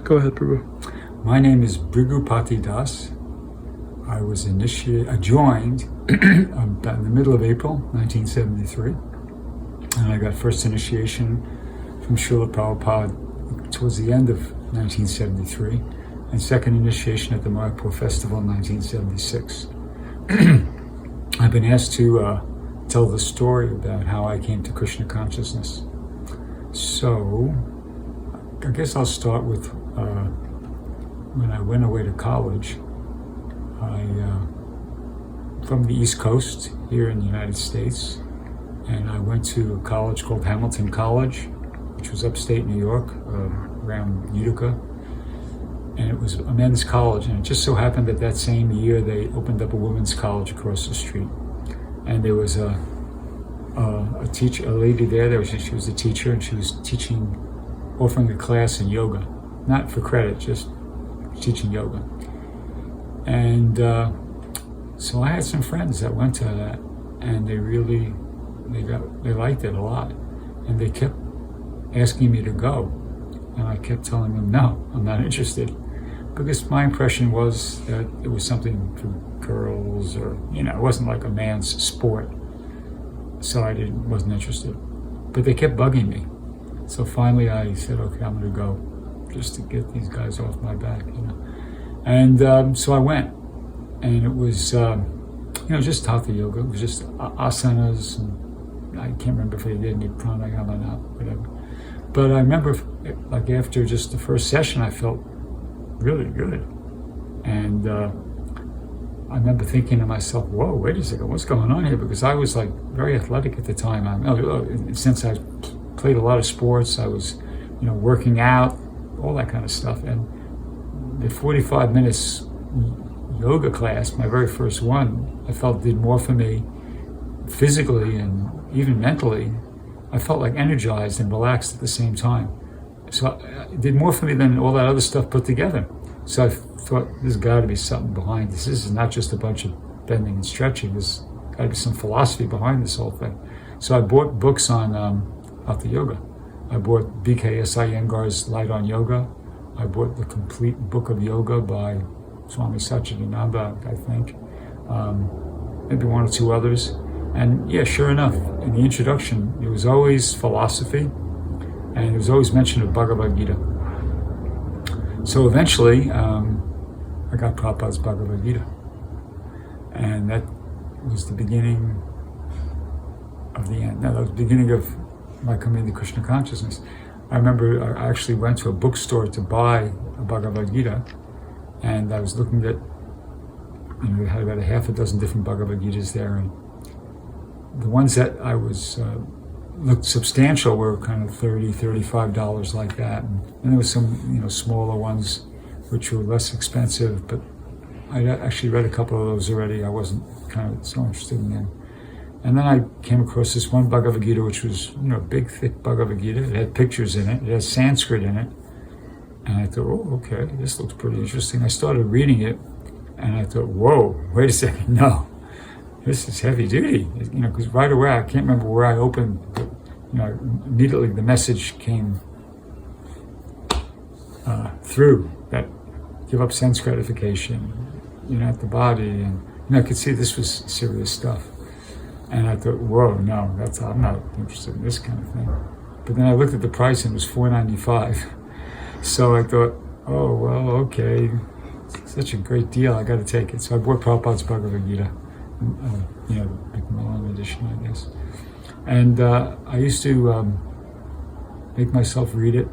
Go ahead, Prabhu. My name is Brghupati Das. I was joined about in the middle of April 1973, and I got first initiation from Srila Prabhupada towards the end of 1973, and second initiation at the Mayapur Festival in 1976. I've been asked to tell the story about how I came to Krishna consciousness. So, I guess I'll start with when I went away to college. From the East Coast here in the United States, and I went to a college called Hamilton College, which was upstate New York, around Utica, and it was a men's college, and it just so happened that same year they opened up a women's college across the street, and there was a lady there, she was a teacher, and she was offering a class in yoga, not for credit, just teaching yoga. And so I had some friends that went to that, and they liked it a lot, and they kept asking me to go, and I kept telling them, no, I'm not interested, because my impression was that it was something for girls, or it wasn't like a man's sport, so I wasn't interested. But they kept bugging me, so finally I said, okay, I'm going to go, just to get these guys off my back, And so I went, and it was, just hatha yoga. It was just asanas, and I can't remember if they did any pranayama or not, whatever. But I remember, like after just the first session, I felt really good. And I remember thinking to myself, whoa, wait a second, what's going on here? Because I was like very athletic at the time. Since I played a lot of sports, I was, working out, all that kind of stuff. And the 45 minutes yoga class, my very first one, I felt did more for me physically and even mentally. I felt like energized and relaxed at the same time. So it did more for me than all that other stuff put together. So I thought, there's got to be something behind this. This is not just a bunch of bending and stretching. There's got to be some philosophy behind this whole thing. So I bought books on Hatha Yoga. I bought B.K.S. Iyengar's Light on Yoga. I bought the complete book of yoga by Swami Satchidananda, I think, maybe one or two others. And yeah, sure enough, in the introduction, there was always philosophy, and there was always mention of Bhagavad Gita. So eventually, I got Prabhupada's Bhagavad Gita. And that was the beginning of the end. Now, that was the beginning of my coming to Krishna consciousness. I remember I actually went to a bookstore to buy a Bhagavad Gita, and I was looking at, they had about a half a dozen different Bhagavad Gitas there, and the ones that I was looked substantial were kind of $30, $35 like that, and there was some smaller ones which were less expensive, but I actually read a couple of those already. I wasn't kind of so interested in them. And then I came across this one Bhagavad Gita, which was big, thick Bhagavad Gita. It had pictures in it. It had Sanskrit in it. And I thought, oh, okay, this looks pretty interesting. I started reading it, and I thought, whoa, wait a second, no, this is heavy duty. Because right away, I can't remember where I opened, but immediately the message came through that give up sense gratification, at the body, and I could see this was serious stuff. And I thought, whoa, no, I'm not interested in this kind of thing. But then I looked at the price, and it was $4.95. So I thought, oh, well, okay, it's such a great deal, I got to take it. So I bought Prabhupada's Bhagavad Gita, the Macmillan edition, I guess. And I used to make myself read it,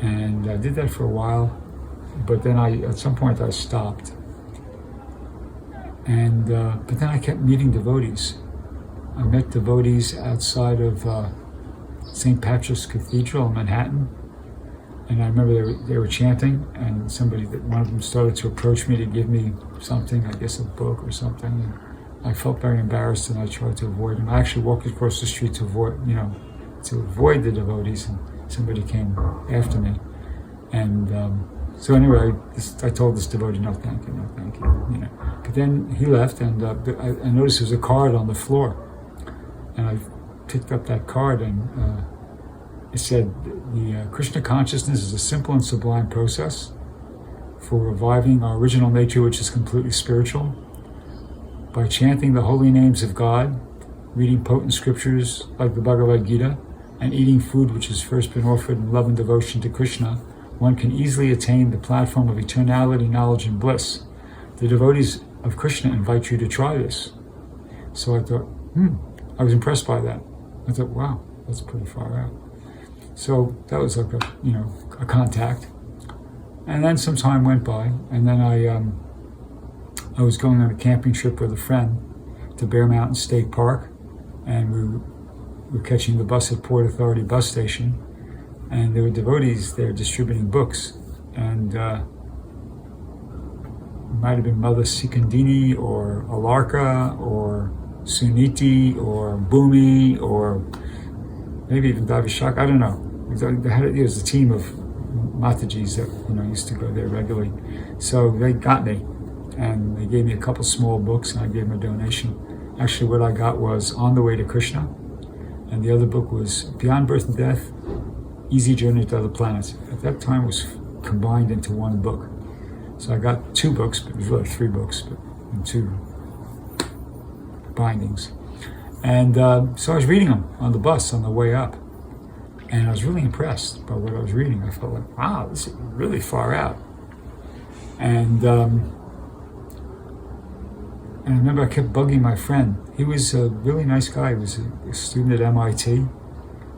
and I did that for a while, but then at some point I stopped. And but then I kept meeting devotees. I met devotees outside of St. Patrick's Cathedral in Manhattan, and I remember they were chanting, and one of them started to approach me to give me something, I guess a book or something. And I felt very embarrassed, and I tried to avoid him. I actually walked across the street to avoid the devotees, and somebody came after me. And so anyway, I told this devotee, no thank you. But then he left, and I noticed there was a card on the floor, and I picked up that card, and it said the Krishna consciousness is a simple and sublime process for reviving our original nature, which is completely spiritual, by chanting the holy names of God, reading potent scriptures like the Bhagavad Gita, and eating food which has first been offered in love and devotion to Krishna. One can easily attain the platform of eternality, knowledge, and bliss. The devotees of Krishna invite you to try this. So I thought, I was impressed by that. I thought, wow, that's pretty far out. So that was like a contact. And then some time went by, and then I was going on a camping trip with a friend to Bear Mountain State Park, and we were catching the bus at Port Authority bus station, and there were devotees there distributing books, and it might have been Mother Sikandini or Alarka or Suniti or Bhumi or maybe even Davishak, I don't know. It was a team of Matajis that used to go there regularly. So they got me, and they gave me a couple small books, and I gave them a donation. Actually, what I got was On the Way to Krishna, and the other book was Beyond Birth and Death, Easy Journey to Other Planets. At that time, it was combined into one book. So I got two books, but it was really three books, but in two bindings. And so I was reading them on the bus on the way up. And I was really impressed by what I was reading. I felt like, wow, this is really far out. And I remember I kept bugging my friend. He was a really nice guy. He was a student at MIT,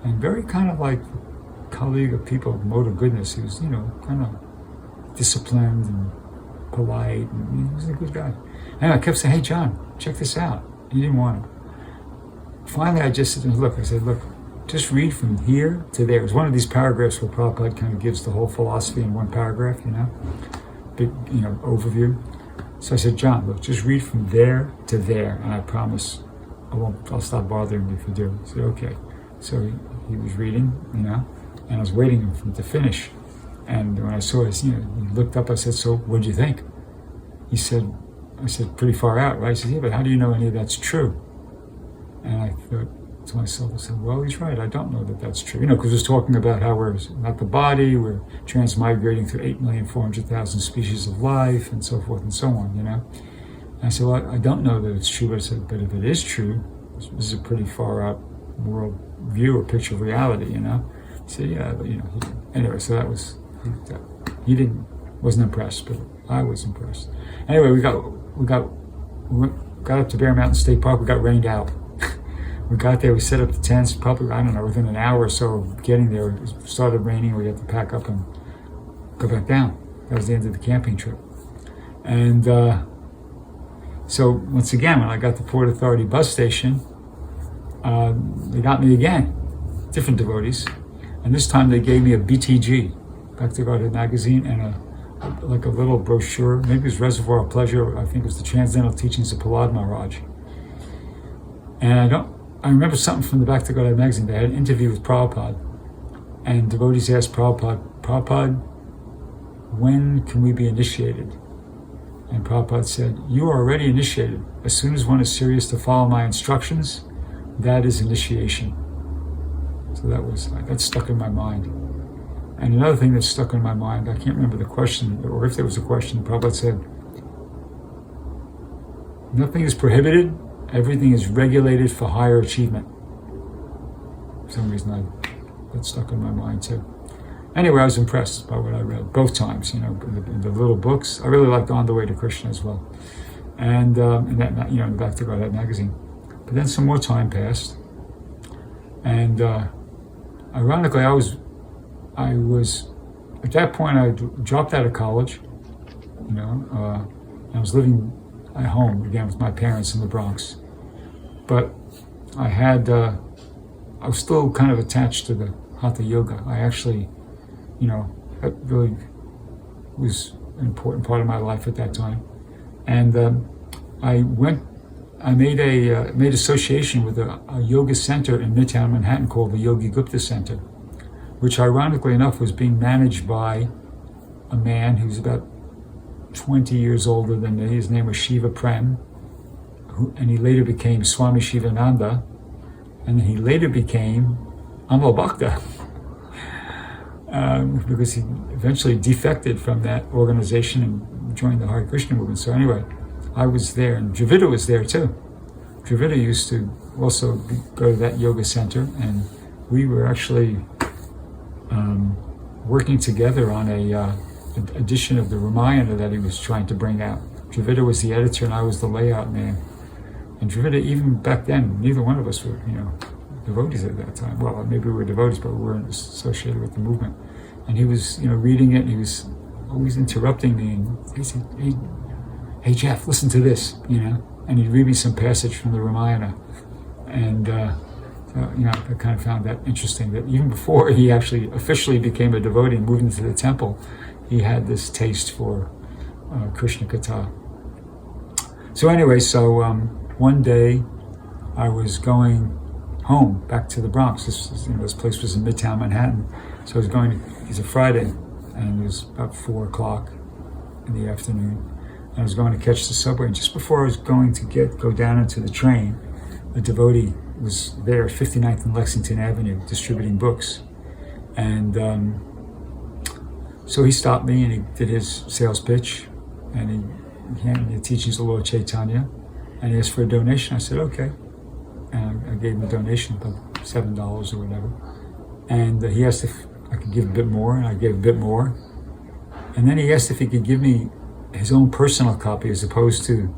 and very kind of like colleague of people of mode of goodness. He was, kind of disciplined and polite, and he was a good guy. And I kept saying, hey, John, check this out. He didn't want it. Finally, I just said, look, just read from here to there. It was one of these paragraphs where Prabhupada kind of gives the whole philosophy in one paragraph, big, overview. So I said, John, look, just read from there to there, and I promise I'll stop bothering you if you do. He said, okay. So he was reading, and I was waiting for him to finish. And when I saw his, he looked up, I said, so what'd you think? I said, pretty far out, right? He said, yeah, but how do you know any of that's true? And I thought to myself, I said, well, he's right. I don't know that that's true. Because it's talking about how we're not the body, we're transmigrating through 8,400,000 species of life, and so forth and so on, And I said, well, I don't know that it's true. But I said, but if it is true, this is a pretty far out world view or picture of reality, He said, yeah, but, anyway, so that was, wasn't impressed, but I was impressed. Anyway, we got up to Bear Mountain State Park. We got rained out. We got there, we set up the tents, probably, I don't know, within an hour or so of getting there, it started raining, we had to pack up and go back down. That was the end of the camping trip. And so, once again, when I got to Port Authority bus station, they got me again, different devotees. And this time they gave me a BTG, Back to Godhead magazine, and a little brochure, maybe it was Reservoir of Pleasure, I think it was the Transcendental Teachings of Prahlad Maharaj. And I remember something from the Back to Godhead magazine. They had an interview with Prabhupada, and devotees asked Prabhupada, when can we be initiated? And Prabhupada said, you are already initiated. As soon as one is serious to follow my instructions, that is initiation. So that stuck in my mind. And another thing that stuck in my mind, I can't remember the question, or if there was a question, Prabhupada said, nothing is prohibited, everything is regulated for higher achievement. For some reason, that stuck in my mind too. Anyway, I was impressed by what I read both times. In the little books. I really liked On the Way to Krishna as well, and in that, in the Back to Godhead magazine. But then some more time passed, and ironically, I was at that point I dropped out of college. I was living at home again with my parents in the Bronx, but I was still kind of attached to the Hatha Yoga. I actually, that really was an important part of my life at that time, and I made association with a yoga center in Midtown Manhattan called the Yogi Gupta Center, which ironically enough was being managed by a man who's about 20 years older than me. His name was Shiva Prem, and he later became Swami Shivananda, and then he later became Amal Bhakta. because he eventually defected from that organization and joined the Hare Krishna movement. So anyway, I was there, and Dravida was there too. Dravida used to also go to that yoga center, and we were actually working together on a edition of the Ramayana that he was trying to bring out. Dravida was the editor, and I was the layout man. And Dravida, even back then, neither one of us were, devotees at that time. Well, maybe we were devotees, but we weren't associated with the movement. And he was, reading it, and he was always interrupting me, and he said, hey Jeff, listen to this, and he'd read me some passage from the Ramayana. And, I kind of found that interesting, that even before he actually officially became a devotee and moved into the temple, he had this taste for Krishna Katha. So anyway, one day I was going home back to the Bronx. This place was in Midtown Manhattan. So I was it was a Friday, and it was about 4:00 in the afternoon. And I was going to catch the subway. And just before I was going to go down into the train, a devotee was there at 59th and Lexington Avenue distributing books. And so he stopped me and he did his sales pitch, and he handed me the teachings of Lord Chaitanya, and he asked for a donation. I said, okay. And I gave him a donation, about $7 or whatever. And he asked if I could give a bit more, and I gave a bit more. And then he asked if he could give me his own personal copy as opposed to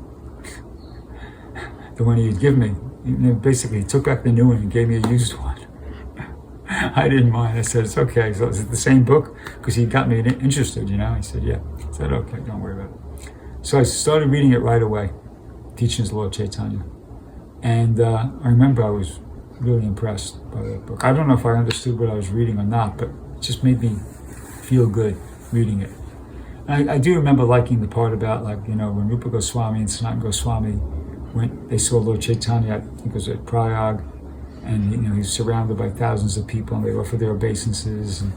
the one he'd given me. Basically, he took back the new one and gave me a used one. I didn't mind. I said, it's okay. So is it the same book? Because he got me interested, He said, yeah. I said, okay, don't worry about it. So I started reading it right away, Teachings of Lord Chaitanya. And I remember I was really impressed by that book. I don't know if I understood what I was reading or not, but it just made me feel good reading it. And I do remember liking the part about, when Rupa Goswami and Sanatana Goswami they saw Lord Chaitanya, I think it was at Prayag, and he was surrounded by thousands of people, and they offered their obeisances, and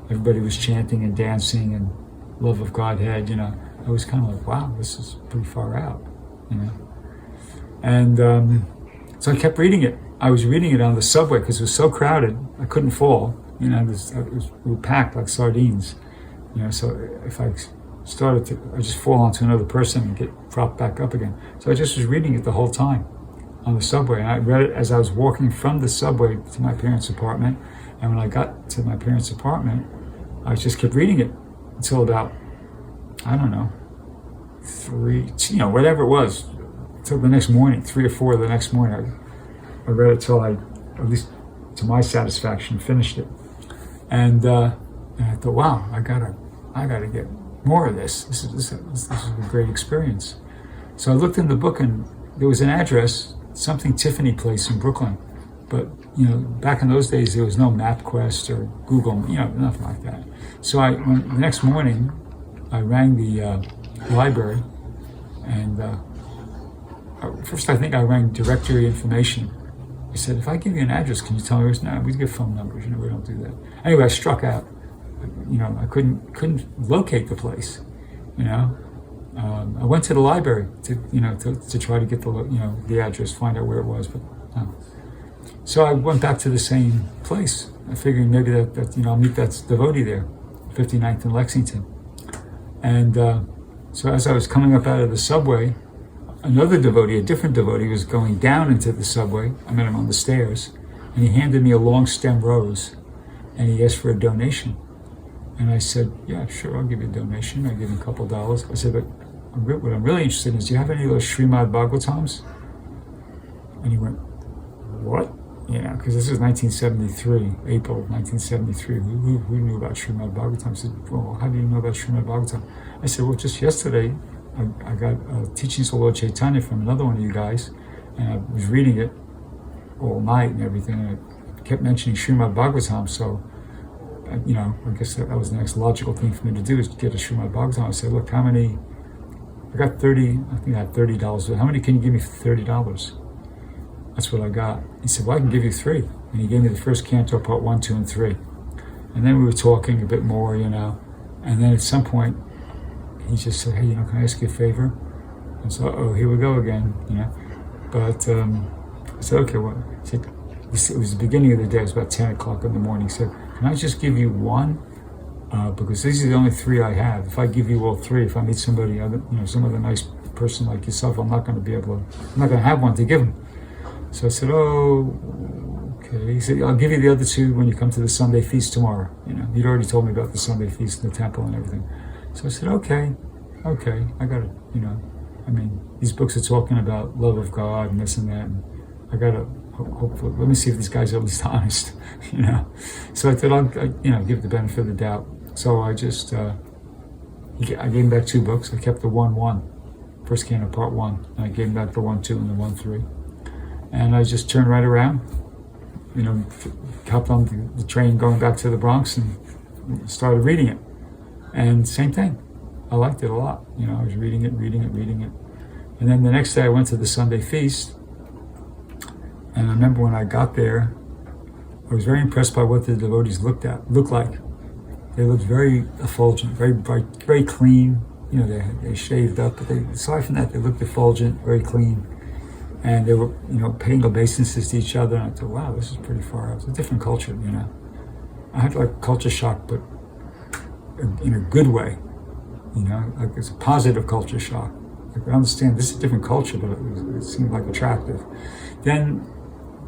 everybody was chanting and dancing and love of Godhead. I was kind of like, wow, this is pretty far out, And so I kept reading it. I was reading it on the subway because it was so crowded, I couldn't fall. We were packed like sardines. So if I I just fall onto another person and get propped back up again. So I just was reading it the whole time on the subway. And I read it as I was walking from the subway to my parents' apartment. And when I got to my parents' apartment, I just kept reading it until about, I don't know, 3, whatever it was, till the next morning, 3 or 4 the next morning. I read it till I, at least to my satisfaction, finished it. And I thought, wow, I gotta get more of this. This is a great experience. So I looked in the book, and there was an address, something Tiffany Place in Brooklyn. But back in those days, there was no MapQuest or Google, nothing like that. So the next morning, I rang the library, and first I think I rang directory information. I said, if I give you an address, can you tell me where it's? No, we give phone numbers. We don't do that. Anyway, I struck out. I couldn't locate the place. I went to the library to try to get the address, find out where it was, but no. So I went back to the same place. I figured maybe that I'll meet that devotee there, 59th and Lexington. And so as I was coming up out of the subway, another devotee, a different devotee, was going down into the subway. I met him on the stairs, and he handed me a long stem rose, and he asked for a donation. And I said, yeah, sure, I'll give you a donation. I gave him a couple dollars. I said, but what I'm really interested in is, do you have any of those Srimad Bhagavatams? And he went, what? Because this was 1973, April 1973. Who knew about Srimad Bhagavatam? I said, well, how do you know about Srimad Bhagavatam? I said, well, just yesterday, I got teachings of Lord Chaitanya from another one of you guys, and I was reading it all night and everything, and I kept mentioning Srimad Bhagavatam, so I guess that was the next logical thing for me to do, is to get a Srimad Bhagavatam. I said, look, how many? I got 30. I think I had $30. How many can you give me for $30? That's what I got. He said, well, I can give you 3. And he gave me the first canto, part 1, 2, and 3. And then we were talking a bit more, And then at some point, he just said, hey, can I ask you a favor? And so, here we go again, But I said, okay, well, he said, it was the beginning of the day. It was about 10 o'clock in the morning. He said, can I just give you one because these are the only three I have. If I give you all three, if I meet somebody, some other nice person like yourself, I'm not going to have one to give them. So I said, oh, okay. He said, I'll give you the other two when you come to the Sunday feast tomorrow. He'd already told me about the Sunday feast in the temple and everything. So I said, okay, I got it. These books are talking about love of God and this and that, and I got to hopefully, let me see if these guys are at least honest, So I said, I'll give the benefit of the doubt. So I just, I gave him back two books. I kept the 1-1, First Canon Part 1, and I gave him back the 1-2 and the 1-3. And I just turned right around, hopped on the train going back to the Bronx and started reading it. And same thing. I liked it a lot. I was reading it. And then the next day I went to the Sunday feast. And I remember when I got there, I was very impressed by what the devotees looked like. They looked very effulgent, very bright, very clean. They shaved up, but aside from that, they looked effulgent, very clean. And they were, paying obeisances to each other. And I thought, wow, this is pretty far out. It's a different culture, I had like culture shock, but in a good way, like it's a positive culture shock. Like I understand this is a different culture, but it seemed like attractive. Then,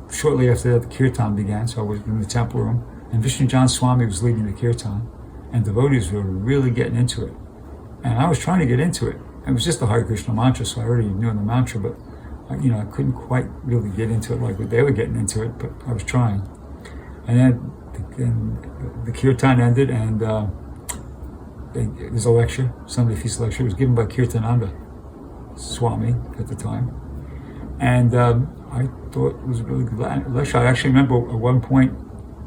shortly after that, the kirtan began, so I was in the temple room, and Vishnu John Swami was leading the kirtan, and devotees were really getting into it. And I was trying to get into it. It was just the Hare Krishna mantra, so I already knew the mantra, but I couldn't quite really get into it like they were getting into it, but I was trying. And then the kirtan ended, and there's a lecture, Sunday feast lecture. It was given by Kirtananda Swami at the time. And I thought it was a really good lecture. I actually remember at one point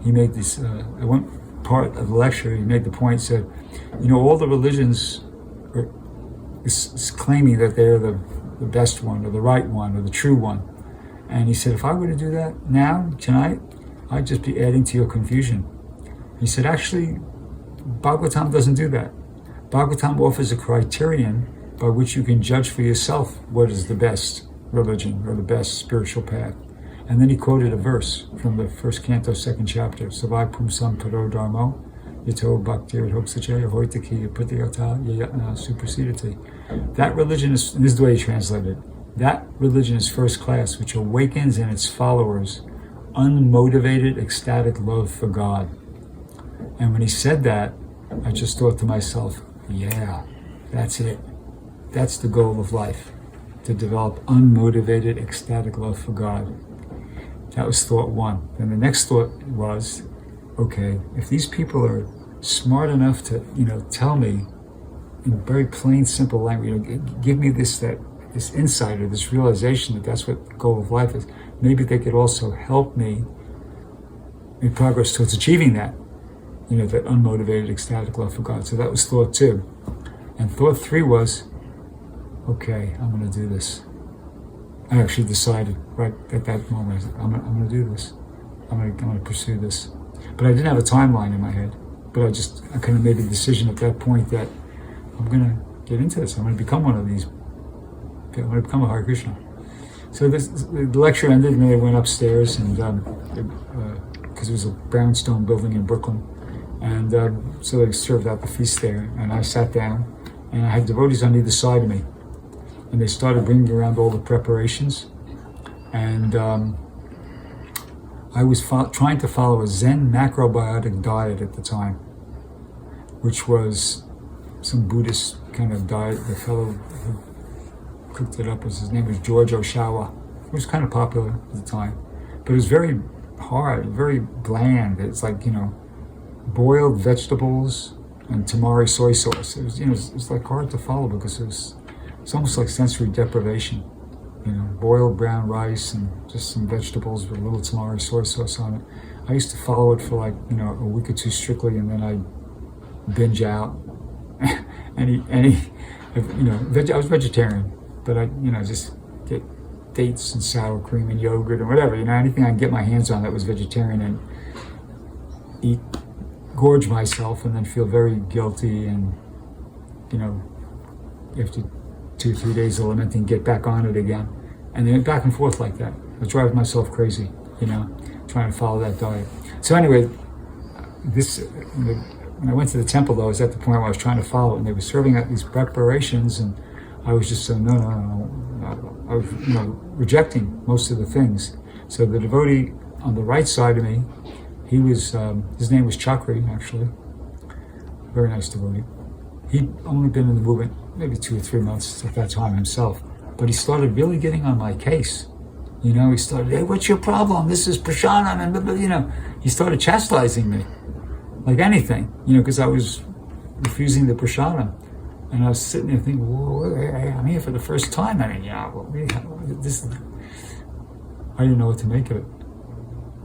he made this, at one part of the lecture, he made the point, said, all the religions is claiming that they're the best one, or the right one, or the true one. And he said, if I were to do that now, tonight, I'd just be adding to your confusion. He said, actually, Bhagavatam doesn't do that. Bhagavatam offers a criterion by which you can judge for yourself what is the best religion or the best spiritual path. And then he quoted a verse from the first canto, second chapter, Savai Pumsam Paro Dharmo, Yato Bhaktir Hoksache, Hoitaki Pratyata Yayatna Supersediti. That religion is, and this is the way he translated it, that religion is first class, which awakens in its followers unmotivated, ecstatic love for God. And when he said that, I just thought to myself, yeah, that's it. That's the goal of life, to develop unmotivated, ecstatic love for God. That was thought one. Then the next thought was, okay, if these people are smart enough to, tell me in very plain, simple language, give me this insight or this realization that that's what the goal of life is, maybe they could also help me make progress towards achieving that, that unmotivated, ecstatic love for God. So that was thought two. And thought three was, okay, I'm going to do this. I actually decided right at that moment, I'm going to do this. I'm going to pursue this. But I didn't have a timeline in my head. But I kind of made a decision at that point that I'm going to get into this. I'm going to become one of these. I'm going to become a Hare Krishna. So the lecture ended, and then I went upstairs, and because it was a brownstone building in Brooklyn, and so they served out the feast there, and I sat down, and I had devotees on either side of me, and they started bringing around all the preparations, and I was trying to follow a Zen macrobiotic diet at the time, which was some Buddhist kind of diet. The fellow who cooked it up, his name was George Oshawa. It was kind of popular at the time, but it was very hard, very bland. It's like, boiled vegetables and tamari soy sauce. It was, it was like hard to follow because it's almost like sensory deprivation. Boiled brown rice and just some vegetables with a little tamari soy sauce on it. I used to follow it for like, a week or two strictly, and then I'd binge out. I was vegetarian, but I just get dates and sour cream and yogurt and whatever, anything I can get my hands on that was vegetarian, and gorge myself and then feel very guilty, and, after 2 or 3 days of lamenting, get back on it again. And then back and forth like that. I was driving myself crazy, trying to follow that diet. So anyway, when I went to the temple, though, I was at the point where I was trying to follow it, and they were serving out these preparations, and I was just saying, no. I was, rejecting most of the things. So the devotee on the right side of me, he was, his name was Chakri, actually. Very nice devotee. He'd only been in the movement maybe 2 or 3 months at that time himself, but he started really getting on my case. He started, hey, what's your problem? This is prasadam, and he started chastising me, like anything, because I was refusing the prasadam. And I was sitting there thinking, whoa, hey, I'm here for the first time. I didn't know what to make of it.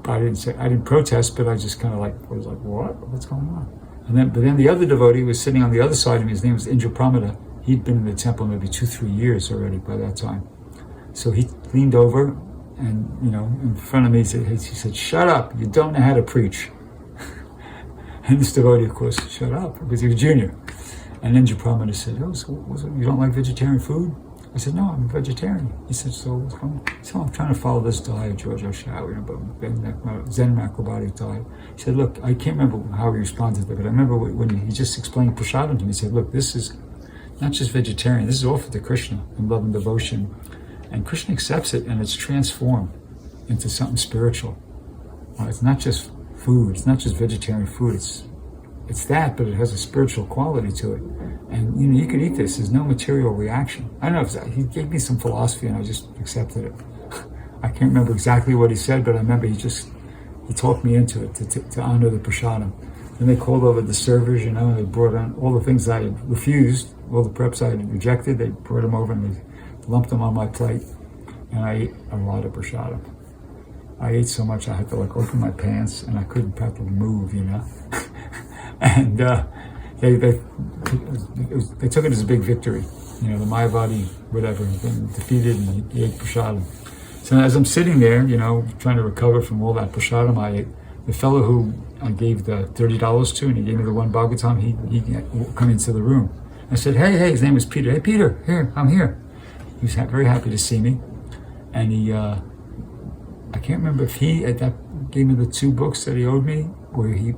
I didn't protest, but I just kind of was like, what's going on? But then the other devotee was sitting on the other side of me. His name was Pramada. He'd been in the temple maybe 2-3 years already by that time. So he leaned over and, in front of me, he said, shut up, you don't know how to preach. And this devotee, of course, shut up, because he was junior. And then Pramada said, you don't like vegetarian food? I said, no, I'm a vegetarian. He said, so what's going on? So I'm trying to follow this diet, George Oshawa, Zen macrobiotic diet. He said, look, I can't remember how he responded to that, but I remember when he just explained prasadam to me. He said, look, this is not just vegetarian, this is offered to Krishna in love and devotion. And Krishna accepts it, and it's transformed into something spiritual. It's not just food, it's not just vegetarian food, it's that, but it has a spiritual quality to it. And you could eat this, there's no material reaction. I don't know if he gave me some philosophy and I just accepted it. I can't remember exactly what he said, but I remember he talked me into it to honor the prasadam. Then they called over the servers, and they brought on all the things I had refused, all the preps I had rejected, they brought them over and they lumped them on my plate. And I ate a lot of prasadam. I ate so much I had to open my pants and I couldn't practically move, And they took it as a big victory. The Mayavadi, whatever, been defeated, and he ate prasadam. So as I'm sitting there, trying to recover from all that prasadam I ate, the fellow who I gave the $30 to, and he gave me the one Bhagavatam, he come into the room. I said, hey, his name was Peter. Hey, Peter, here, I'm here. He was very happy to see me. And he, I can't remember if he gave me the 2 books that he owed me, or if he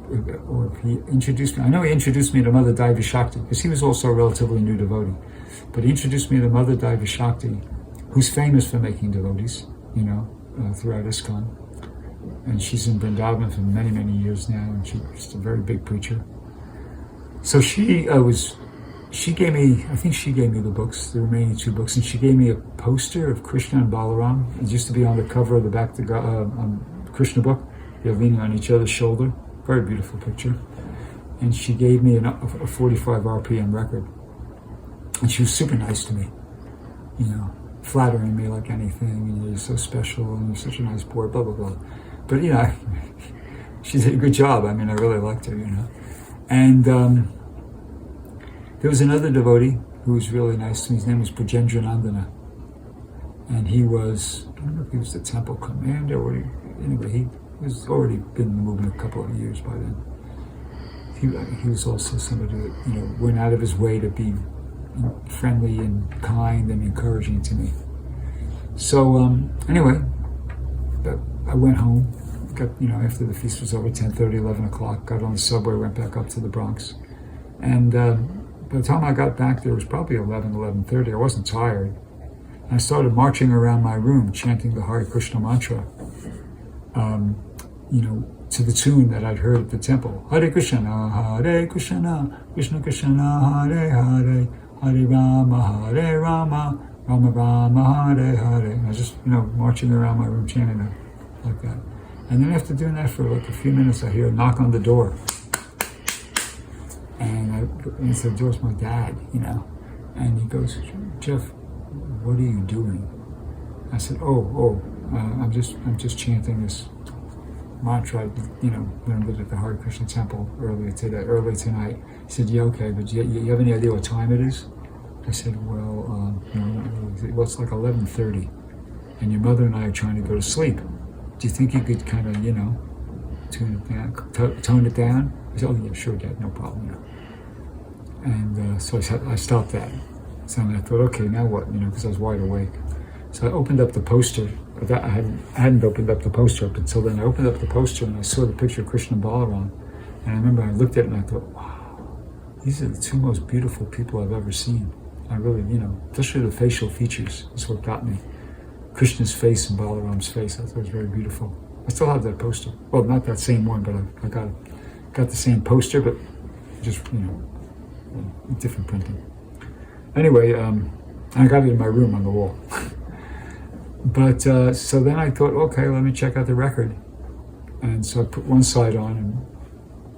introduced me. I know he introduced me to Mother Daivi Shakti, because he was also a relatively new devotee. But he introduced me to Mother Daivi Shakti, who's famous for making devotees, throughout ISKCON. And she's in Vrindavan for many, many years now, and she's just a very big preacher. So she gave me, I think she gave me the books, the remaining 2 books, and she gave me a poster of Krishna and Balaram. It used to be on the cover of the back of the Krishna book. They're leaning on each other's shoulder. Very beautiful picture. And she gave me a 45 RPM record. And she was super nice to me, flattering me like anything, and you're so special, and you're such a nice boy, blah, blah, blah. But, she did a good job. I really liked her, And there was another devotee who was really nice to me. His name was Brajendra Nandana. And he was, I don't know if he was the temple commander, or he was already been in the movement a couple of years by then. He was also somebody that, went out of his way to be friendly and kind and encouraging to me. So, anyway, I went home, got, after the feast was over, 10:30, 11 o'clock, got on the subway, went back up to the Bronx. And by the time I got back there, it was probably 11:30. I wasn't tired. And I started marching around my room, chanting the Hare Krishna mantra, to the tune that I'd heard at the temple. Hare Krishna, Krishna Krishna, Hare Hare, Hare Rama, Rama Rama, Hare Hare. And I was just, marching around my room chanting it like that. And then after doing that for a few minutes, I hear a knock on the door. And I said, George, my dad, And he goes, Jeff, what are you doing? I said, I'm just chanting this mantra, learned it at the Hare Krishna temple early tonight. He said, yeah, okay, but you have any idea what time it is? I said, well, it's like 11:30, and your mother and I are trying to go to sleep. Do you think you could kind of, tune it down, tone it down? I said, oh yeah, sure, Dad, no problem. And so I stopped that. So I thought, okay, now what? Because I was wide awake. So I opened up the poster. I hadn't opened up the poster up until then. I opened up the poster and I saw the picture of Krishna and Balaram. And I remember I looked at it and I thought, wow, these are the two most beautiful people I've ever seen. I really, especially the facial features is what got me. Krishna's face and Balaram's face, I thought it was very beautiful. I still have that poster. Well, not that same one, but I got the same poster, but just, different printing. Anyway, I got it in my room on the wall. But, so then I thought, okay, let me check out the record. And so I put one side on, and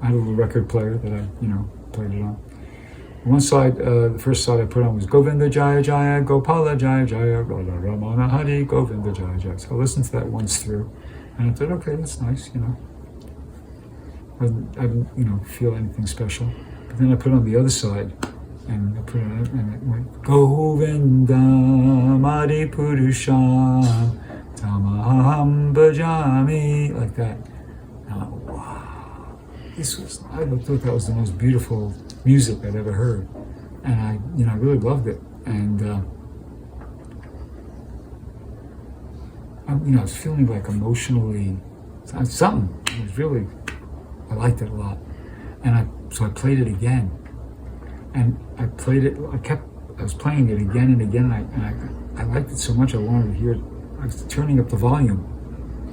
I had a little record player that I, played it on. One side, the first side I put on was Govinda Jaya Jaya, Gopala Jaya Jaya, Radha Ramana Hari, Govinda Jaya Jaya. So I listened to that once through, and I thought, okay, that's nice, I didn't, feel anything special. But then I put on the other side, and I put it on, and it went, Govinda Madi Purusham Tamaham Bhajami, like that. And I went, wow. I thought that was the most beautiful music I'd ever heard, and I really loved it. And I was feeling like emotionally something. It was really, I liked it a lot, and so I played it again, and I played it. I was playing it again and again, and I liked it so much I wanted to hear it. I was turning up the volume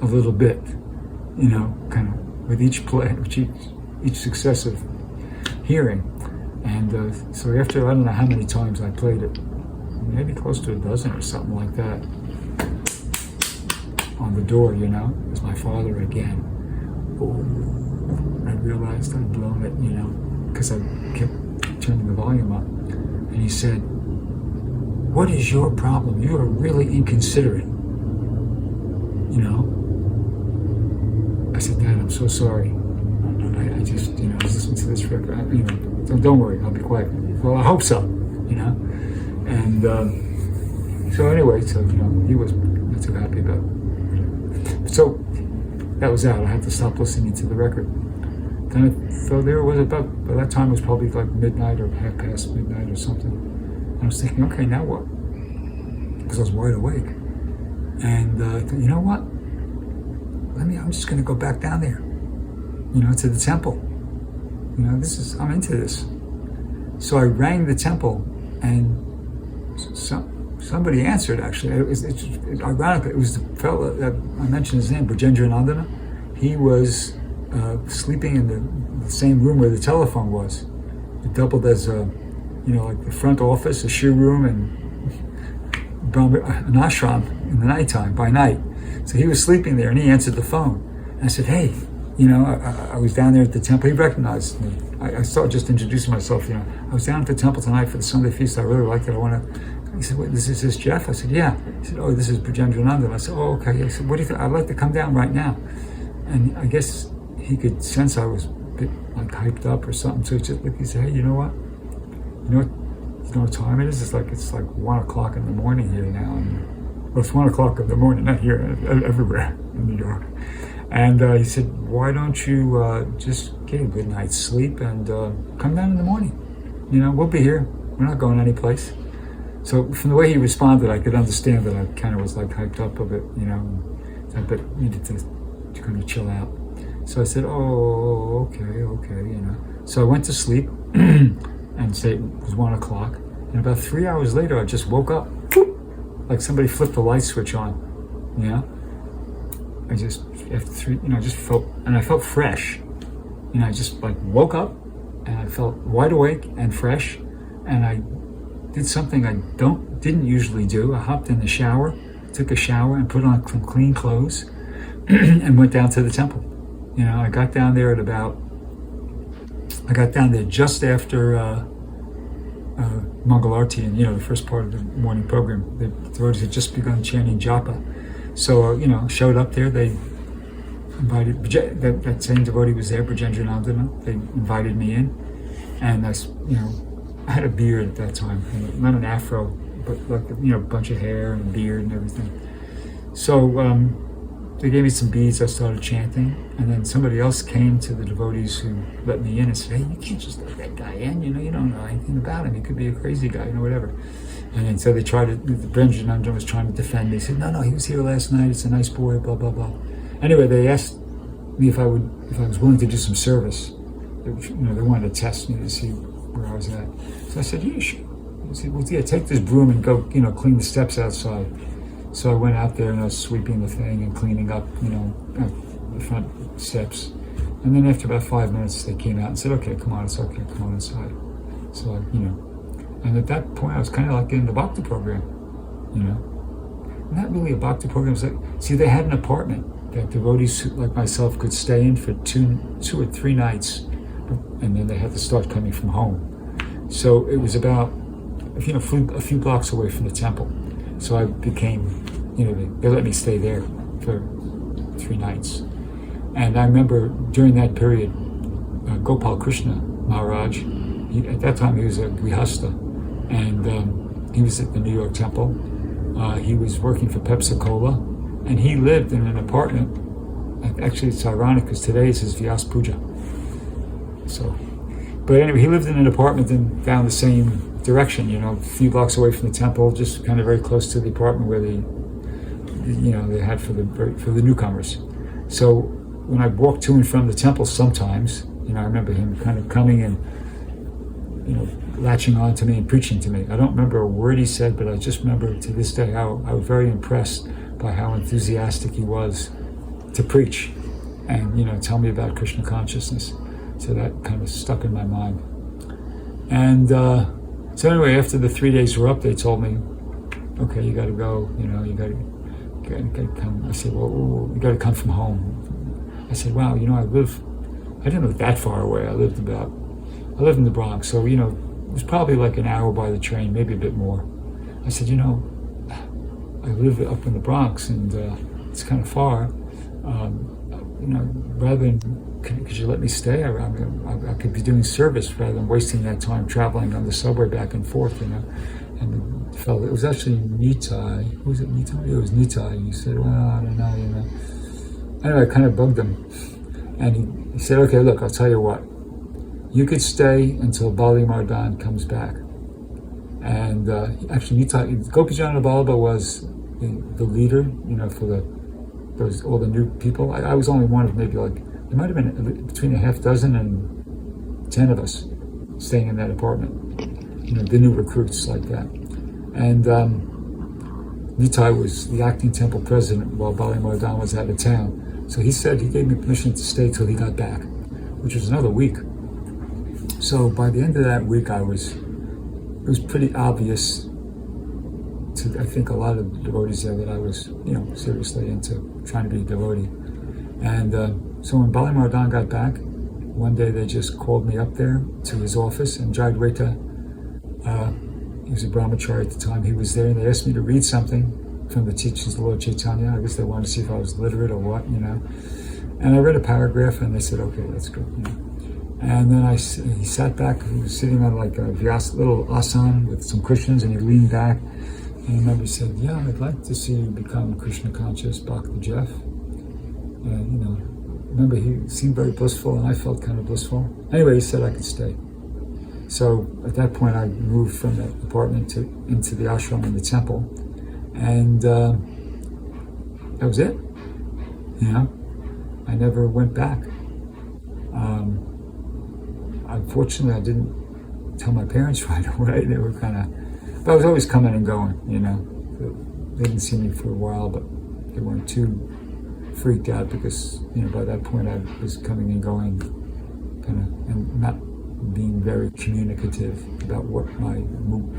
a little bit, kind of with each play, each successive hearing. And so after, I don't know how many times I played it, maybe close to a dozen or something like that, on the door, it was my father again. Oh, I realized I'd blown it, because I kept turning the volume up. And he said, "What is your problem? You are really inconsiderate." I said, "Dad, I'm so sorry. I just, I was listening to this record. So don't worry, I'll be quiet." Well, I hope so, And so anyway, he was not too happy about it. So that was out. I had to stop listening to the record. So there was by that time it was probably like midnight or half past midnight or something. And I was thinking, okay, now what? Because I was wide awake. And I thought, you know what? I'm just going to go back down there, to the temple. I'm into this. So I rang the temple, and somebody answered, actually. Ironically, it was the fellow that I mentioned his name, Brajendra Nandana. He was sleeping in the same room where the telephone was. It doubled as like the front office, a shoe room, and an ashram in the nighttime, by night. So he was sleeping there, and he answered the phone. And I said, "Hey, I was down there at the temple." He recognized me. I started just introducing myself. I was down at the temple tonight for the Sunday feast. I really liked it. I want to. He said, "Wait, this is Jeff?" I said, "Yeah." He said, "Oh, this is Brajendra Nandana." I said, "Oh, okay." I said, "What do you think? I'd like to come down right now." And I guess he could sense I was a bit like hyped up or something. So he said, "Hey, you know what? You know what time it is? It's like 1 o'clock in the morning here now." Well, it's 1 o'clock in the morning, not here, everywhere in New York. And he said, "Why don't you just get a good night's sleep and come down in the morning? We'll be here. We're not going anyplace." So from the way he responded, I could understand that I kind of was like hyped up a bit, but needed to kind of chill out. So I said, "Oh, okay. So I went to sleep and say it was 1 o'clock. And about 3 hours later, I just woke up, like somebody flipped the light switch on. I just, after three, just felt, and I felt fresh. I just like woke up and I felt wide awake and fresh. And I did something I didn't usually do. I hopped in the shower, took a shower and put on some clean clothes and went down to the temple. I got down there just after Mangalarti and, the first part of the morning program. The devotees had just begun chanting japa. So, showed up there. They invited, that same devotee was there, Brajendra Nandana. They invited me in. And I had a beard at that time. Not an afro, but like, a bunch of hair and beard and everything. So, they gave me some beads. I started chanting, and then somebody else came to the devotees who let me in and said, "Hey, you can't just let that guy in. You don't know anything about him. He could be a crazy guy, whatever." And then so they tried to. Brajendra Nandana was trying to defend me. He said, "No, he was here last night. It's a nice boy." Blah blah blah. Anyway, they asked me if I was willing to do some service, they wanted to test me to see where I was at. So I said, yeah, sure. He said, well, yeah, take this broom and go, clean the steps outside. So I went out there and I was sweeping the thing and cleaning up, the front steps. And then after about 5 minutes, they came out and said, okay, come on, it's okay, come on inside. So, and at that point, I was kind of like in the Bhakti program, Not really a Bhakti program. It was see, they had an apartment that devotees like myself could stay in for two or three nights, and then they had to start coming from home. So it was about, a few blocks away from the temple. So I became, they let me stay there for 3 nights. And I remember during that period, Gopal Krishna Maharaj, at that time he was a Grihastha, and he was at the New York Temple. He was working for Pepsi-Cola, and he lived in an apartment. Actually, it's ironic because today is his Vyas Puja. So, but anyway, he lived in an apartment down the same direction, a few blocks away from the temple, just kind of very close to the apartment where they had for the newcomers. So when I walked to and from the temple, sometimes, I remember him kind of coming and, latching on to me and preaching to me. I don't remember a word he said, but I just remember to this day how I was very impressed by how enthusiastic he was to preach and, tell me about Krishna consciousness. So that kind of stuck in my mind. And so anyway, after the 3 days were up, they told me, okay, you got to go, you got to come. I said, well, you got to come from home. I said, wow, I didn't live that far away. I lived in the Bronx, so, it was probably like an hour by the train, maybe a bit more. I said, I live up in the Bronx, and it's kind of far. Rather than, could you let me stay? I could be doing service rather than wasting that time traveling on the subway back and forth, And the fellow, it was actually Nitai. Who was it, Nitai? It was Nitai. And he said, well, I don't know, Anyway, I kind of bugged him. And he said, okay, look, I'll tell you what. You could stay until Bali Mardan comes back. And actually, Gopijan Balaba was the leader, for all the new people. I was only one of maybe there might have been between a half dozen and 10 of us staying in that apartment. The new recruits like that. And Nitai was the acting temple president while Bali Mardan was out of town. So he said he gave me permission to stay till he got back, which was another week. So by the end of that week, it was pretty obvious to, I think, a lot of devotees there that I was, seriously into trying to be a devotee. And so when Bali Mardan got back, one day they just called me up there to his office, and Jayadvaita, he was a brahmachari at the time, he was there, and they asked me to read something from the teachings of the Lord Chaitanya. I guess they wanted to see if I was literate or what, And I read a paragraph, and they said, okay, that's good, And then he sat back, he was sitting on like a little asan with some Christians, and he leaned back, and I remember he said, yeah, I'd like to see you become Krishna conscious, Bhakti Jeff. And, remember he seemed very blissful, and I felt kind of blissful. Anyway, he said I could stay. So at that point, I moved from that apartment into the ashram in the temple, and that was it. I never went back. Unfortunately, I didn't tell my parents right away. They were but I was always coming and going, They didn't see me for a while, but they weren't too freaked out because, by that point I was coming and going, and not being very communicative about what my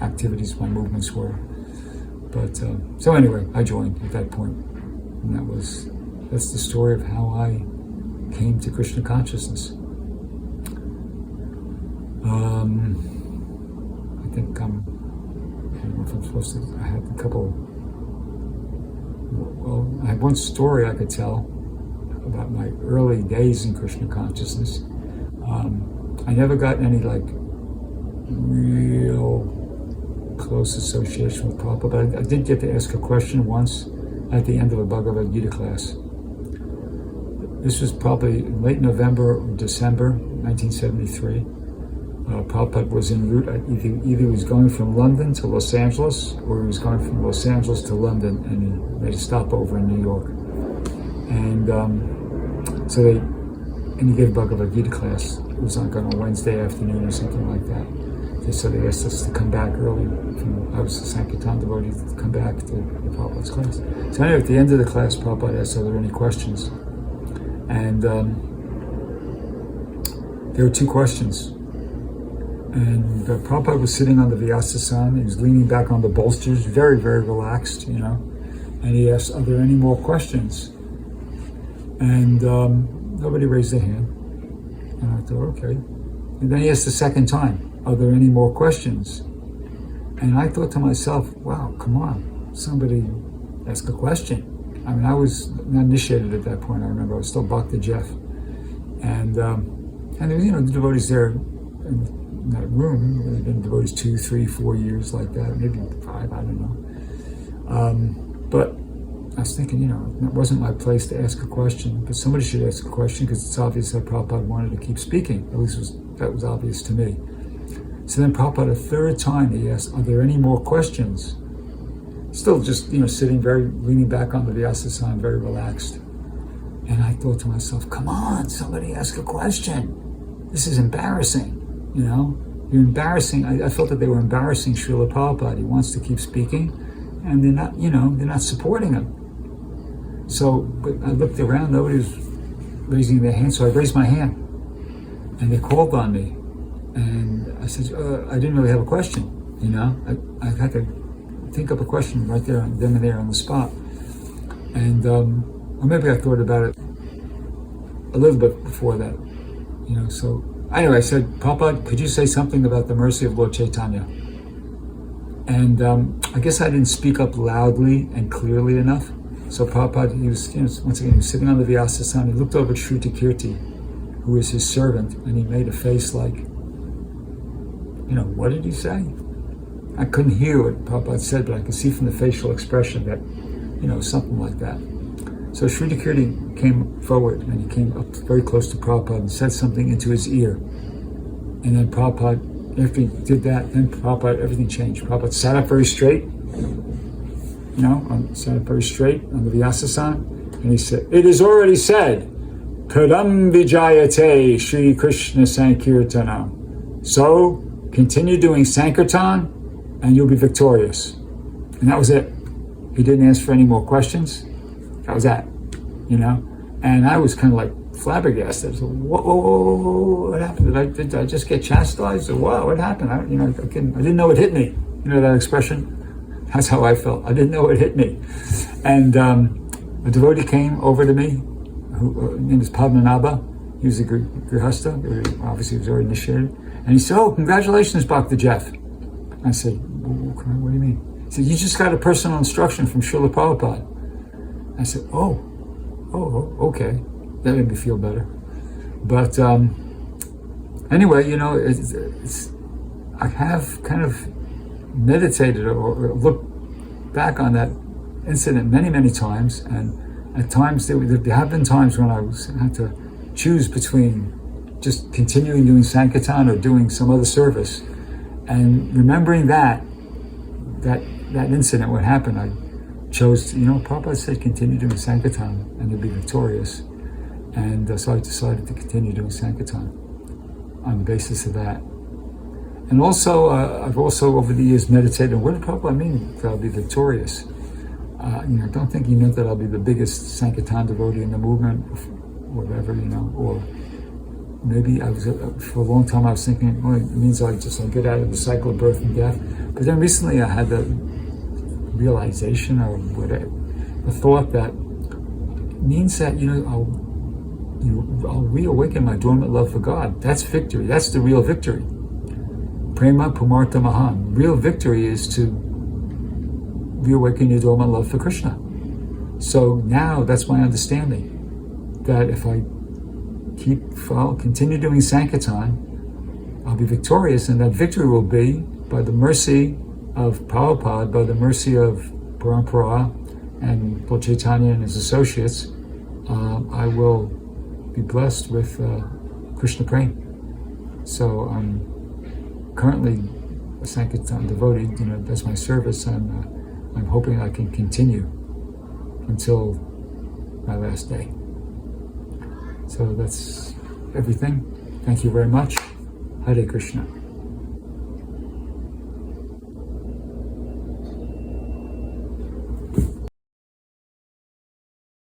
activities, my movements were. But, so anyway, I joined at that point, and that's the story of how I came to Krishna consciousness. I think I don't know if I'm supposed to, I had I had one story I could tell about my early days in Krishna consciousness. I never got any real close association with Prabhupada, but I did get to ask a question once at the end of a Bhagavad Gita class. This was probably in late November or December 1973. Prabhupada was en route. Either he was going from London to Los Angeles, or he was going from Los Angeles to London, and he made a stopover in New York. And he gave a Bhagavad Gita class. it was like on a Wednesday afternoon or something like that. So they asked us to come back early. I was a Sankirtan devotee to come back to the Prabhupada's class. So anyway, at the end of the class, Prabhupada asked, are there any questions? And there were 2 questions. And Prabhupada was sitting on the Vyasa-san. He was leaning back on the bolsters, very, very relaxed, And he asked, are there any more questions? And nobody raised their hand. And I thought, okay. And then he asked the second time, are there any more questions? And I thought to myself, wow, come on, somebody ask a question. I mean, I was not initiated at that point. I remember I was still Bhakta Jeff. And there was, the devotees there in that room. There had been devotees 2, 3, 4 years like that, maybe 5, I don't know. But I was thinking, it wasn't my place to ask a question, but somebody should ask a question because it's obvious that Prabhupada wanted to keep speaking. At least that was obvious to me. So then Prabhupada, a third time, he asked, are there any more questions? Still just, sitting leaning back on the Vyasa-san, very relaxed. And I thought to myself, come on, somebody ask a question. This is embarrassing, You're embarrassing. I felt that they were embarrassing Srila Prabhupada. He wants to keep speaking, and they're not supporting him. So, but I looked around, nobody was raising their hand, so I raised my hand. And they called on me. And I said, I didn't really have a question, I had to think up a question right there, then and there on the spot. And, or maybe I thought about it a little bit before that, so anyway, I said, Prabhupada, could you say something about the mercy of Lord Chaitanya? And I guess I didn't speak up loudly and clearly enough. So Prabhupada, he was, once again, he was sitting on the Vyasa-san. He looked over at Shruti Kirti, who was his servant, and he made a face like, what did he say? I couldn't hear what Prabhupada said, but I could see from the facial expression that, something like that. So Shruti Kirti came forward, and he came up very close to Prabhupada and said something into his ear. And then Prabhupada, after he did that, then Prabhupada, everything changed. Prabhupada sat up very straight, sat up very straight on the Vyasa-san, and he said, it is already said, Padam Vijayate Shri Krishna Sankirtanam. So, continue doing Sankirtan, and you'll be victorious. And that was it. He didn't ask for any more questions. That was that, And I was kind of like flabbergasted. So, whoa, what happened? Did I just get chastised? Or what happened? I didn't know it hit me. That expression? That's how I felt. I didn't know it hit me. And a devotee came over to me, whose name is Padmanabha. He was a Grihasta, obviously he was already initiated. And he said, congratulations, Bhakta Jeff. I said, what do you mean? He said, you just got a personal instruction from Srila Prabhupada. I said, okay. That made me feel better. But anyway, I have kind of meditated or looked back on that incident many, many times. And at times, there have been times when I had to choose between just continuing doing Sankirtan or doing some other service. And remembering that incident, what happened, I chose, Prabhupada said continue doing Sankirtan and you'll be victorious. And so I decided to continue doing Sankirtan on the basis of that. And also, I've also over the years meditated, what did Prabhupada mean that I'll be victorious? I don't think he meant that I'll be the biggest Sankirtan devotee in the movement, or whatever, or maybe I was, for a long time I was thinking, it means I'll get out of the cycle of birth and death. But then recently I had the realization or whatever, the thought that means that, I'll reawaken my dormant love for God. That's victory. That's the real victory. Prema Pumartha Mahan. Real victory is to reawaken your dormant love for Krishna. So now that's my understanding, that if I continue doing Sankirtan, I'll be victorious, and that victory will be by the mercy of Prabhupada, by the mercy of Parampara and Lord Chaitanya and his associates. I will be blessed with Krishna Prem. So I'm currently a Sankirtan devotee, that's my service, and I'm hoping I can continue until my last day. So that's everything. Thank you very much. Hare Krishna.